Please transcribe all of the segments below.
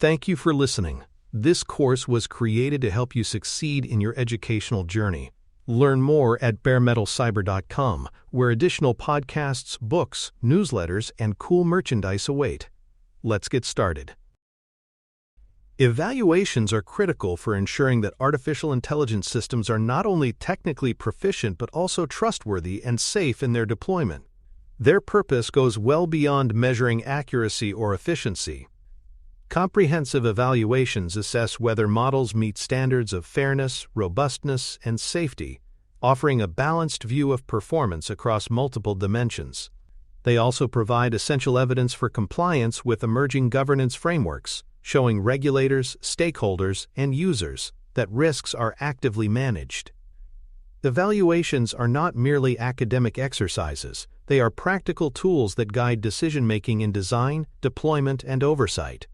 Thank you for listening. This course was created to help you succeed in your educational journey. Learn more at baremetalcyber.com, where additional podcasts, books, newsletters, and cool merchandise await. Let's get started. Evaluations are critical for ensuring that artificial intelligence systems are not only technically proficient but also trustworthy and safe in their deployment. Their purpose goes well beyond measuring accuracy or efficiency. Comprehensive evaluations assess whether models meet standards of fairness, robustness, and safety, offering a balanced view of performance across multiple dimensions. They also provide essential evidence for compliance with emerging governance frameworks, showing regulators, stakeholders, and users that risks are actively managed. Evaluations are not merely academic exercises, they are practical tools that guide decision-making in design, deployment, and oversight.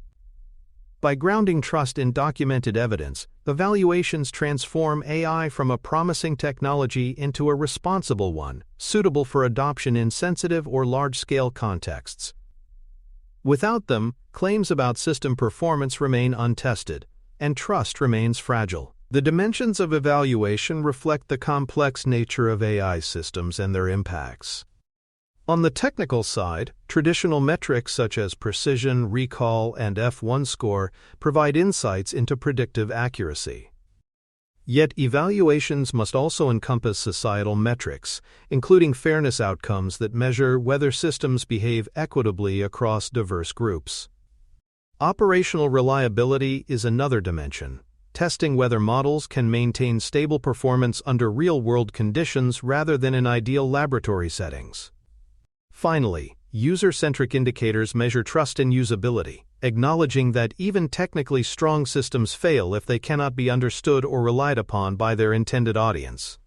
By grounding trust in documented evidence, evaluations transform AI from a promising technology into a responsible one, suitable for adoption in sensitive or large-scale contexts. Without them, claims about system performance remain untested, and trust remains fragile. The dimensions of evaluation reflect the complex nature of AI systems and their impacts. On the technical side, traditional metrics such as precision, recall, and F1 score provide insights into predictive accuracy. Yet evaluations must also encompass societal metrics, including fairness outcomes that measure whether systems behave equitably across diverse groups. Operational reliability is another dimension, testing whether models can maintain stable performance under real-world conditions rather than in ideal laboratory settings. Finally, user-centric indicators measure trust and usability, acknowledging that even technically strong systems fail if they cannot be understood or relied upon by their intended audience.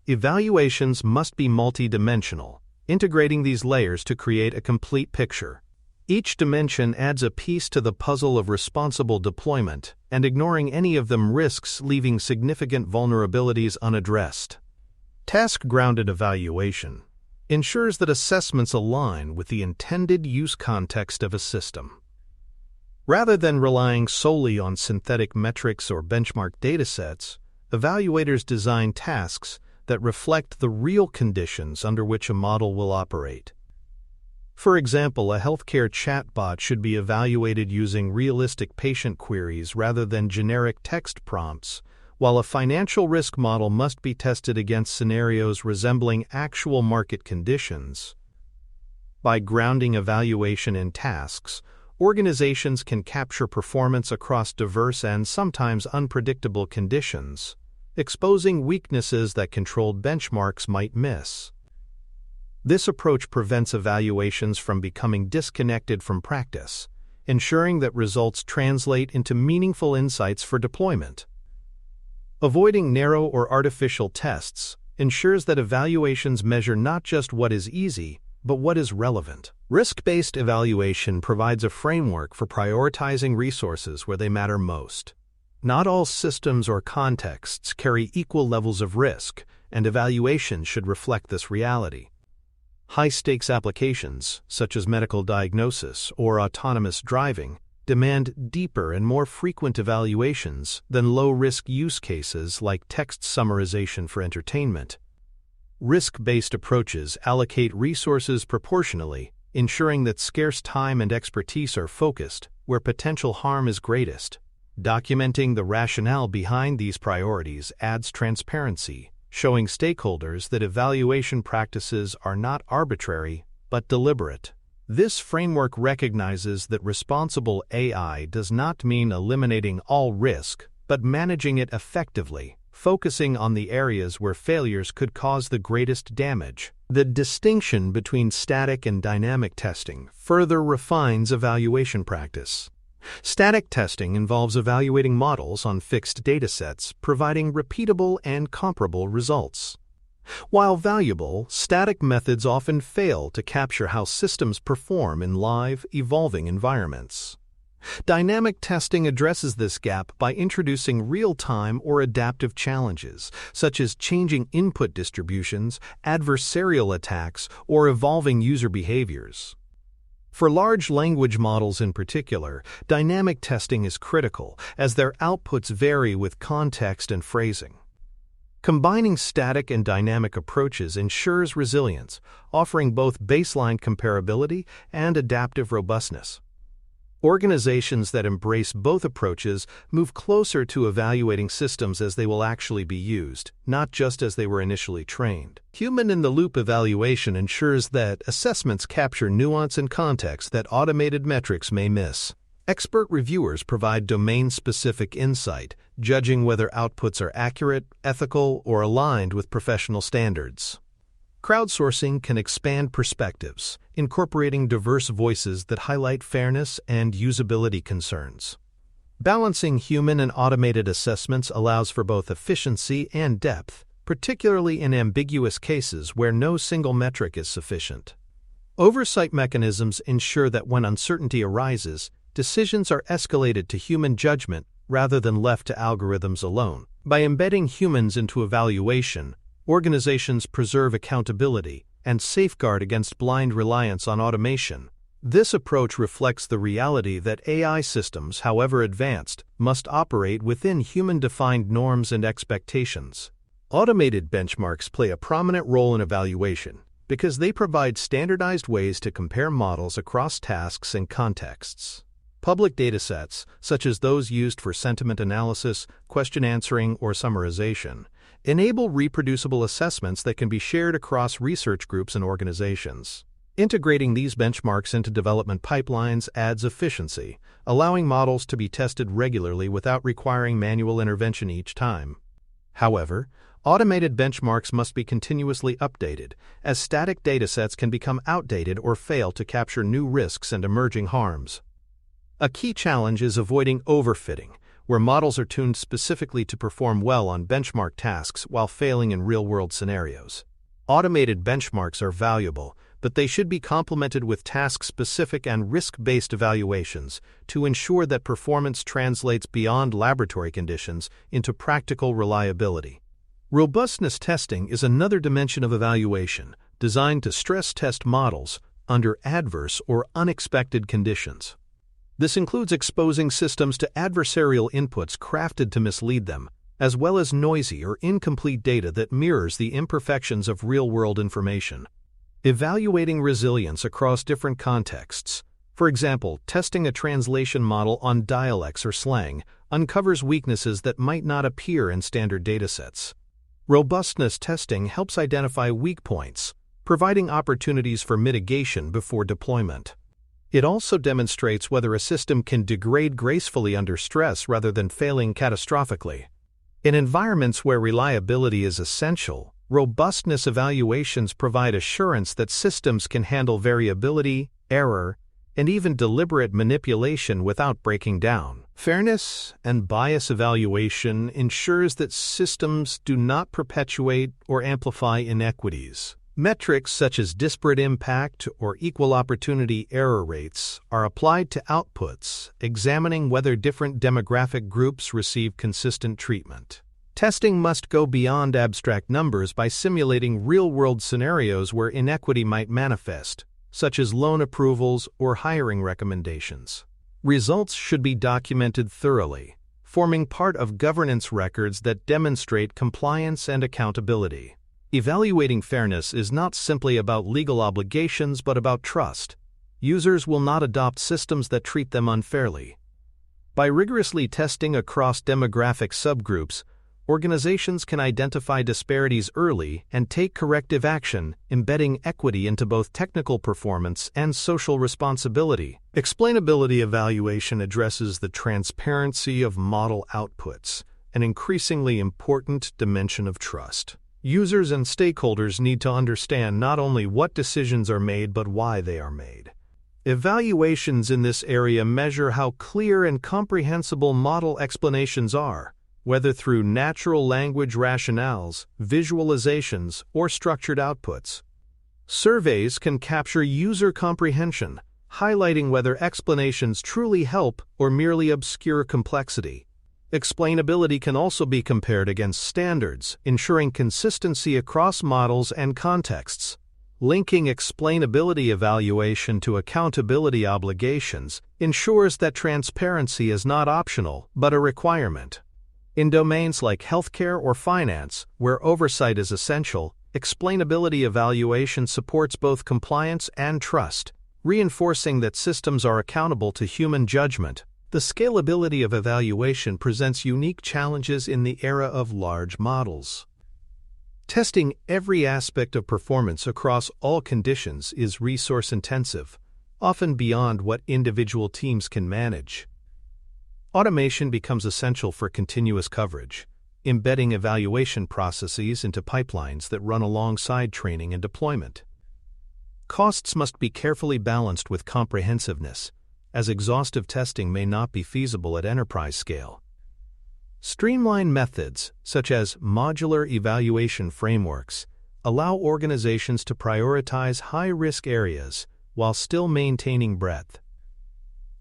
Evaluations must be multidimensional, integrating these layers to create a complete picture. Each dimension adds a piece to the puzzle of responsible deployment, and ignoring any of them risks leaving significant vulnerabilities unaddressed. Task-grounded evaluation ensures that assessments align with the intended use context of a system. Rather than relying solely on synthetic metrics or benchmark datasets, evaluators design tasks that reflect the real conditions under which a model will operate. For example, a healthcare chatbot should be evaluated using realistic patient queries rather than generic text prompts, while a financial risk model must be tested against scenarios resembling actual market conditions. By grounding evaluation in tasks, organizations can capture performance across diverse and sometimes unpredictable conditions, exposing weaknesses that controlled benchmarks might miss. This approach prevents evaluations from becoming disconnected from practice, ensuring that results translate into meaningful insights for deployment. Avoiding narrow or artificial tests ensures that evaluations measure not just what is easy, but what is relevant. Risk-based evaluation provides a framework for prioritizing resources where they matter most. Not all systems or contexts carry equal levels of risk, and evaluation should reflect this reality. High-stakes applications, such as medical diagnosis or autonomous driving, demand deeper and more frequent evaluations than low-risk use cases like text summarization for entertainment. Risk-based approaches allocate resources proportionally, ensuring that scarce time and expertise are focused where potential harm is greatest. Documenting the rationale behind these priorities adds transparency, showing stakeholders that evaluation practices are not arbitrary but deliberate. This framework recognizes that responsible AI does not mean eliminating all risk, but managing it effectively, focusing on the areas where failures could cause the greatest damage. The distinction between static and dynamic testing further refines evaluation practice. Static testing involves evaluating models on fixed datasets, providing repeatable and comparable results. While valuable, static methods often fail to capture how systems perform in live, evolving environments. Dynamic testing addresses this gap by introducing real-time or adaptive challenges, such as changing input distributions, adversarial attacks, or evolving user behaviors. For large language models in particular, dynamic testing is critical, as their outputs vary with context and phrasing. Combining static and dynamic approaches ensures resilience, offering both baseline comparability and adaptive robustness. Organizations that embrace both approaches move closer to evaluating systems as they will actually be used, not just as they were initially trained. Human-in-the-loop evaluation ensures that assessments capture nuance and context that automated metrics may miss. Expert reviewers provide domain-specific insight, judging whether outputs are accurate, ethical, or aligned with professional standards. Crowdsourcing can expand perspectives, incorporating diverse voices that highlight fairness and usability concerns. Balancing human and automated assessments allows for both efficiency and depth, particularly in ambiguous cases where no single metric is sufficient. Oversight mechanisms ensure that when uncertainty arises, decisions are escalated to human judgment rather than left to algorithms alone. By embedding humans into evaluation, organizations preserve accountability and safeguard against blind reliance on automation. This approach reflects the reality that AI systems, however advanced, must operate within human-defined norms and expectations. Automated benchmarks play a prominent role in evaluation because they provide standardized ways to compare models across tasks and contexts. Public datasets, such as those used for sentiment analysis, question answering, or summarization, enable reproducible assessments that can be shared across research groups and organizations. Integrating these benchmarks into development pipelines adds efficiency, allowing models to be tested regularly without requiring manual intervention each time. However, automated benchmarks must be continuously updated, as static datasets can become outdated or fail to capture new risks and emerging harms. A key challenge is avoiding overfitting, where models are tuned specifically to perform well on benchmark tasks while failing in real-world scenarios. Automated benchmarks are valuable, but they should be complemented with task-specific and risk-based evaluations to ensure that performance translates beyond laboratory conditions into practical reliability. Robustness testing is another dimension of evaluation, designed to stress-test models under adverse or unexpected conditions. This includes exposing systems to adversarial inputs crafted to mislead them, as well as noisy or incomplete data that mirrors the imperfections of real-world information. Evaluating resilience across different contexts, for example, testing a translation model on dialects or slang, uncovers weaknesses that might not appear in standard datasets. Robustness testing helps identify weak points, providing opportunities for mitigation before deployment. It also demonstrates whether a system can degrade gracefully under stress rather than failing catastrophically. In environments where reliability is essential, robustness evaluations provide assurance that systems can handle variability, error, and even deliberate manipulation without breaking down. Fairness and bias evaluation ensures that systems do not perpetuate or amplify inequities. Metrics such as disparate impact or equal opportunity error rates are applied to outputs, examining whether different demographic groups receive consistent treatment. Testing must go beyond abstract numbers by simulating real-world scenarios where inequity might manifest, such as loan approvals or hiring recommendations. Results should be documented thoroughly, forming part of governance records that demonstrate compliance and accountability. Evaluating fairness is not simply about legal obligations but about trust. Users will not adopt systems that treat them unfairly. By rigorously testing across demographic subgroups, organizations can identify disparities early and take corrective action, embedding equity into both technical performance and social responsibility. Explainability evaluation addresses the transparency of model outputs, an increasingly important dimension of trust. Users and stakeholders need to understand not only what decisions are made but why they are made. Evaluations in this area measure how clear and comprehensible model explanations are, whether through natural language rationales, visualizations, or structured outputs. Surveys can capture user comprehension, highlighting whether explanations truly help or merely obscure complexity. Explainability can also be compared against standards, ensuring consistency across models and contexts. Linking explainability evaluation to accountability obligations ensures that transparency is not optional but a requirement. In domains like healthcare or finance, where oversight is essential, explainability evaluation supports both compliance and trust, reinforcing that systems are accountable to human judgment. The scalability of evaluation presents unique challenges in the era of large models. Testing every aspect of performance across all conditions is resource-intensive, often beyond what individual teams can manage. Automation becomes essential for continuous coverage, embedding evaluation processes into pipelines that run alongside training and deployment. Costs must be carefully balanced with comprehensiveness, as exhaustive testing may not be feasible at enterprise scale. Streamlined methods, such as modular evaluation frameworks, allow organizations to prioritize high-risk areas while still maintaining breadth.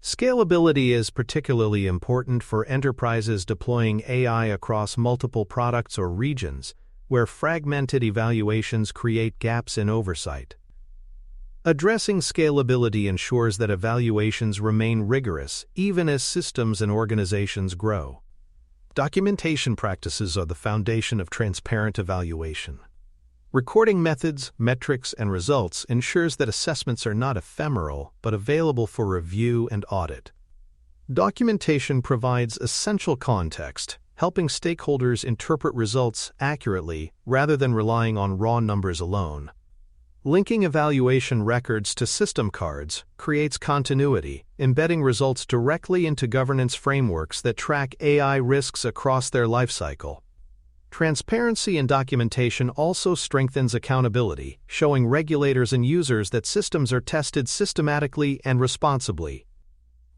Scalability is particularly important for enterprises deploying AI across multiple products or regions, where fragmented evaluations create gaps in oversight. Addressing scalability ensures that evaluations remain rigorous even as systems and organizations grow. Documentation practices are the foundation of transparent evaluation. Recording methods, metrics, and results ensures that assessments are not ephemeral but available for review and audit. Documentation provides essential context, helping stakeholders interpret results accurately rather than relying on raw numbers alone. Linking evaluation records to system cards creates continuity, embedding results directly into governance frameworks that track AI risks across their lifecycle. Transparency in documentation also strengthens accountability, showing regulators and users that systems are tested systematically and responsibly.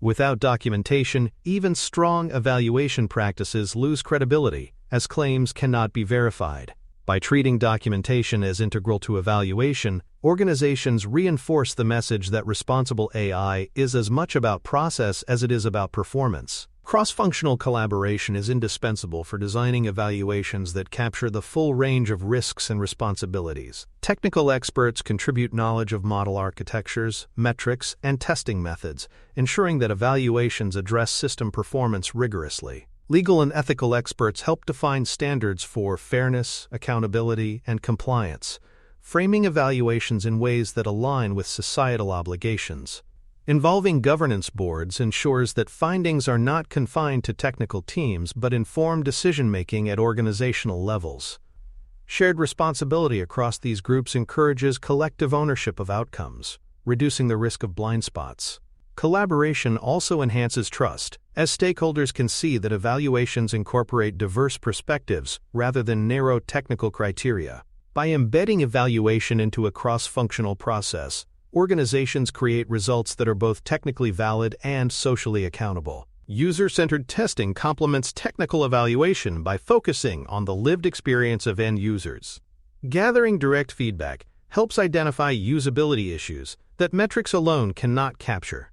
Without documentation, even strong evaluation practices lose credibility, as claims cannot be verified. By treating documentation as integral to evaluation, organizations reinforce the message that responsible AI is as much about process as it is about performance. Cross-functional collaboration is indispensable for designing evaluations that capture the full range of risks and responsibilities. Technical experts contribute knowledge of model architectures, metrics, and testing methods, ensuring that evaluations address system performance rigorously. Legal and ethical experts help define standards for fairness, accountability, and compliance, framing evaluations in ways that align with societal obligations. Involving governance boards ensures that findings are not confined to technical teams but inform decision-making at organizational levels. Shared responsibility across these groups encourages collective ownership of outcomes, reducing the risk of blind spots. Collaboration also enhances trust, as stakeholders can see that evaluations incorporate diverse perspectives rather than narrow technical criteria. By embedding evaluation into a cross-functional process, organizations create results that are both technically valid and socially accountable. User-centered testing complements technical evaluation by focusing on the lived experience of end users. Gathering direct feedback helps identify usability issues that metrics alone cannot capture.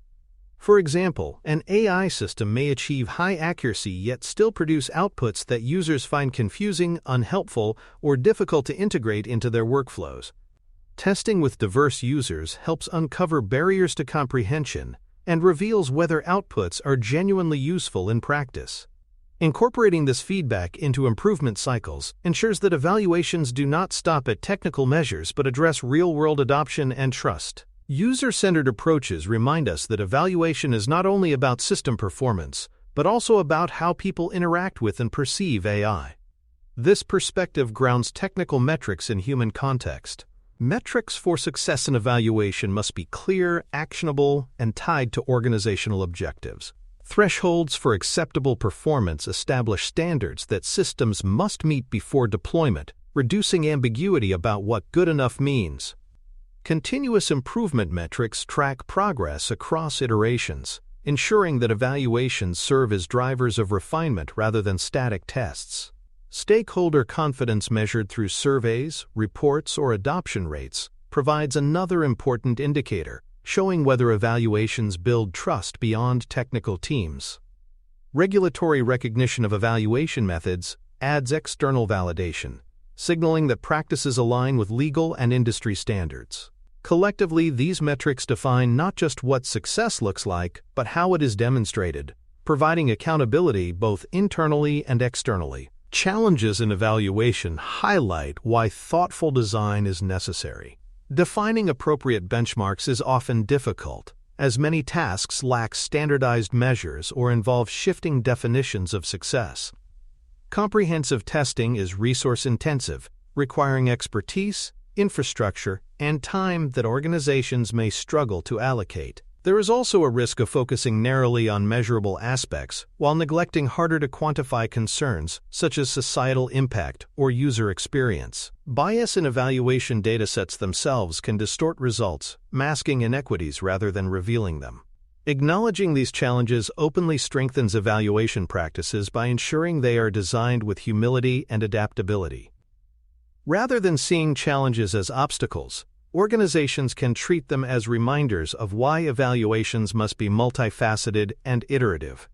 For example, an AI system may achieve high accuracy yet still produce outputs that users find confusing, unhelpful, or difficult to integrate into their workflows. Testing with diverse users helps uncover barriers to comprehension and reveals whether outputs are genuinely useful in practice. Incorporating this feedback into improvement cycles ensures that evaluations do not stop at technical measures but address real-world adoption and trust. User-centered approaches remind us that evaluation is not only about system performance, but also about how people interact with and perceive AI. This perspective grounds technical metrics in human context. Metrics for success in evaluation must be clear, actionable, and tied to organizational objectives. Thresholds for acceptable performance establish standards that systems must meet before deployment, reducing ambiguity about what good enough means. Continuous improvement metrics track progress across iterations, ensuring that evaluations serve as drivers of refinement rather than static tests. Stakeholder confidence measured through surveys, reports, or adoption rates provides another important indicator, showing whether evaluations build trust beyond technical teams. Regulatory recognition of evaluation methods adds external validation, signaling that practices align with legal and industry standards. Collectively, these metrics define not just what success looks like, but how it is demonstrated, providing accountability both internally and externally. Challenges in evaluation highlight why thoughtful design is necessary. Defining appropriate benchmarks is often difficult, as many tasks lack standardized measures or involve shifting definitions of success. Comprehensive testing is resource-intensive, requiring expertise, infrastructure, and time that organizations may struggle to allocate. There is also a risk of focusing narrowly on measurable aspects while neglecting harder-to-quantify concerns such as societal impact or user experience. Bias in evaluation datasets themselves can distort results, masking inequities rather than revealing them. Acknowledging these challenges openly strengthens evaluation practices by ensuring they are designed with humility and adaptability. Rather than seeing challenges as obstacles, organizations can treat them as reminders of why evaluations must be multifaceted and iterative.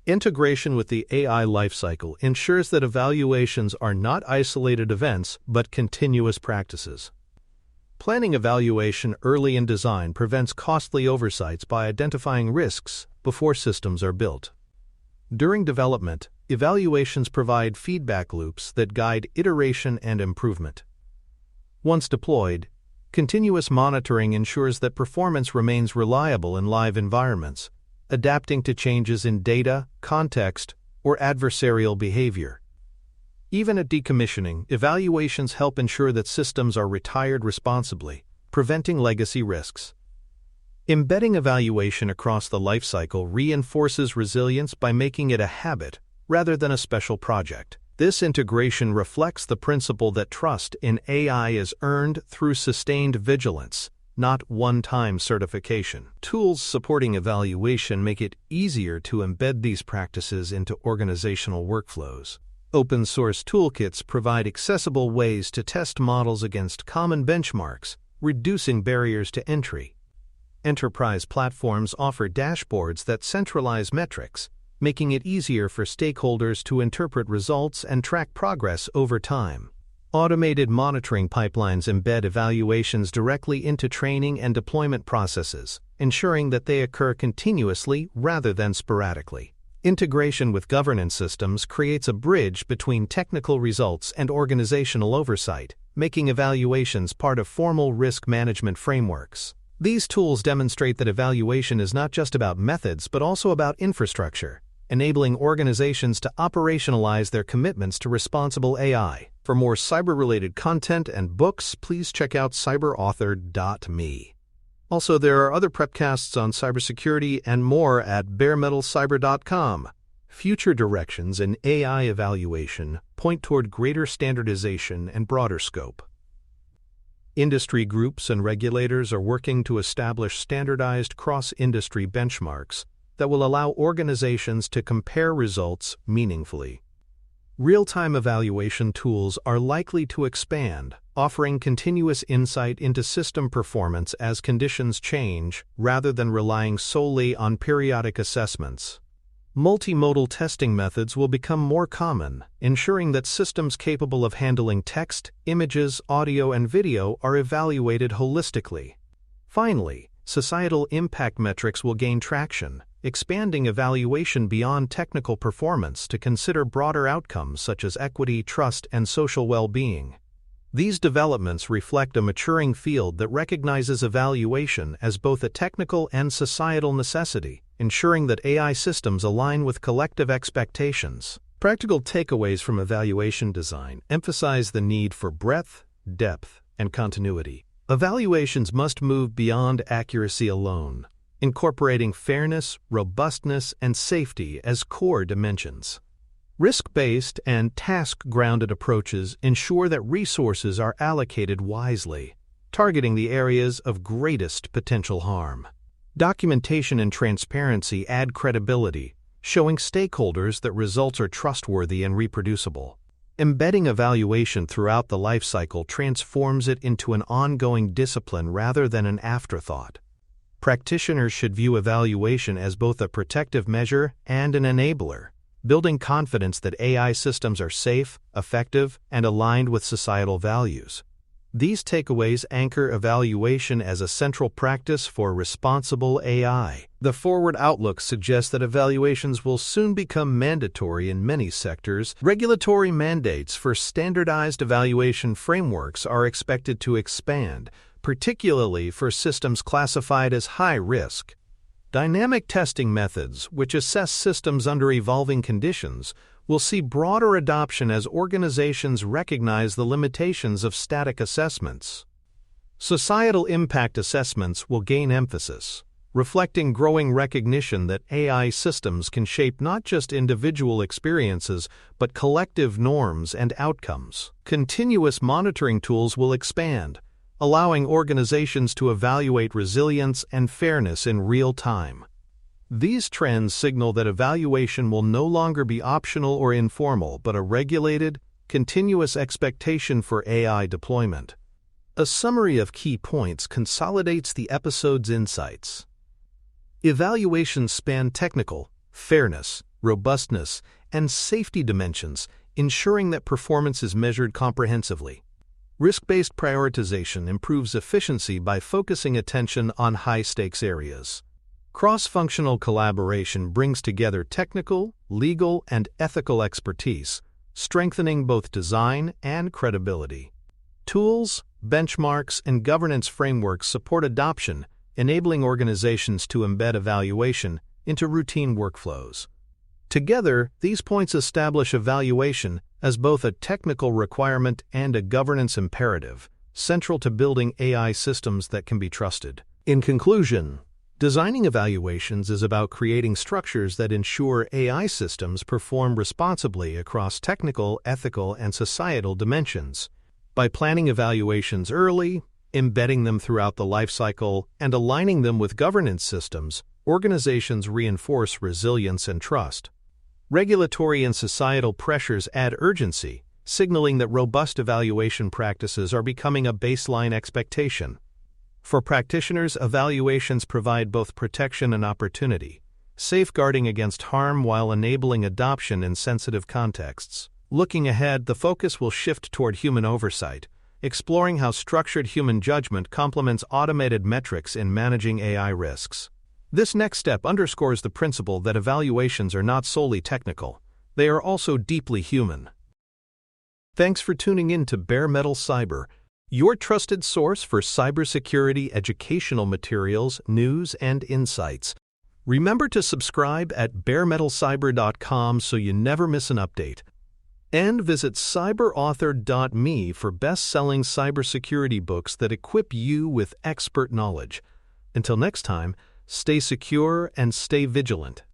Integration with the AI lifecycle ensures that evaluations are not isolated events but continuous practices. Planning evaluation early in design prevents costly oversights by identifying risks before systems are built. During development, evaluations provide feedback loops that guide iteration and improvement. Once deployed, continuous monitoring ensures that performance remains reliable in live environments, adapting to changes in data, context, or adversarial behavior. Even at decommissioning, evaluations help ensure that systems are retired responsibly, preventing legacy risks. Embedding evaluation across the lifecycle reinforces resilience by making it a habit rather than a special project. This integration reflects the principle that trust in AI is earned through sustained vigilance, not one-time certification. Tools supporting evaluation make it easier to embed these practices into organizational workflows. Open-source toolkits provide accessible ways to test models against common benchmarks, reducing barriers to entry. Enterprise platforms offer dashboards that centralize metrics, making it easier for stakeholders to interpret results and track progress over time. Automated monitoring pipelines embed evaluations directly into training and deployment processes, ensuring that they occur continuously rather than sporadically. Integration with governance systems creates a bridge between technical results and organizational oversight, making evaluations part of formal risk management frameworks. These tools demonstrate that evaluation is not just about methods but also about infrastructure, enabling organizations to operationalize their commitments to responsible AI. For more cyber-related content and books, please check out cyberauthor.me. Also, there are other prepcasts on cybersecurity and more at baremetalcyber.com. Future directions in AI evaluation point toward greater standardization and broader scope. Industry groups and regulators are working to establish standardized cross-industry benchmarks that will allow organizations to compare results meaningfully. Real-time evaluation tools are likely to expand, offering continuous insight into system performance as conditions change rather than relying solely on periodic assessments. Multimodal testing methods will become more common, ensuring that systems capable of handling text, images, audio, and video are evaluated holistically. Finally, societal impact metrics will gain traction, expanding evaluation beyond technical performance to consider broader outcomes such as equity, trust, and social well-being. These developments reflect a maturing field that recognizes evaluation as both a technical and societal necessity, ensuring that AI systems align with collective expectations. Practical takeaways from evaluation design emphasize the need for breadth, depth, and continuity. Evaluations must move beyond accuracy alone, incorporating fairness, robustness, and safety as core dimensions. Risk-based and task-grounded approaches ensure that resources are allocated wisely, targeting the areas of greatest potential harm. Documentation and transparency add credibility, showing stakeholders that results are trustworthy and reproducible. Embedding evaluation throughout the lifecycle transforms it into an ongoing discipline rather than an afterthought. Practitioners should view evaluation as both a protective measure and an enabler, building confidence that AI systems are safe, effective, and aligned with societal values. These takeaways anchor evaluation as a central practice for responsible AI. The forward outlook suggests that evaluations will soon become mandatory in many sectors. Regulatory mandates for standardized evaluation frameworks are expected to expand, particularly for systems classified as high risk. Dynamic testing methods, which assess systems under evolving conditions, will see broader adoption as organizations recognize the limitations of static assessments. Societal impact assessments will gain emphasis, reflecting growing recognition that AI systems can shape not just individual experiences but collective norms and outcomes. Continuous monitoring tools will expand, allowing organizations to evaluate resilience and fairness in real time. These trends signal that evaluation will no longer be optional or informal but a regulated, continuous expectation for AI deployment. A summary of key points consolidates the episode's insights. Evaluations span technical, fairness, robustness, and safety dimensions, ensuring that performance is measured comprehensively. Risk-based prioritization improves efficiency by focusing attention on high-stakes areas. Cross-functional collaboration brings together technical, legal, and ethical expertise, strengthening both design and credibility. Tools, benchmarks, and governance frameworks support adoption, enabling organizations to embed evaluation into routine workflows. Together, these points establish evaluation as both a technical requirement and a governance imperative, central to building AI systems that can be trusted. In conclusion, designing evaluations is about creating structures that ensure AI systems perform responsibly across technical, ethical, and societal dimensions. By planning evaluations early, embedding them throughout the lifecycle, and aligning them with governance systems, organizations reinforce resilience and trust. Regulatory and societal pressures add urgency, signaling that robust evaluation practices are becoming a baseline expectation. For practitioners, evaluations provide both protection and opportunity, safeguarding against harm while enabling adoption in sensitive contexts. Looking ahead, the focus will shift toward human oversight, exploring how structured human judgment complements automated metrics in managing AI risks. This next step underscores the principle that evaluations are not solely technical, they are also deeply human. Thanks for tuning in to Bare Metal Cyber, your trusted source for cybersecurity educational materials, news, and insights. Remember to subscribe at baremetalcyber.com so you never miss an update. And visit cyberauthor.me for best-selling cybersecurity books that equip you with expert knowledge. Until next time, stay secure and stay vigilant.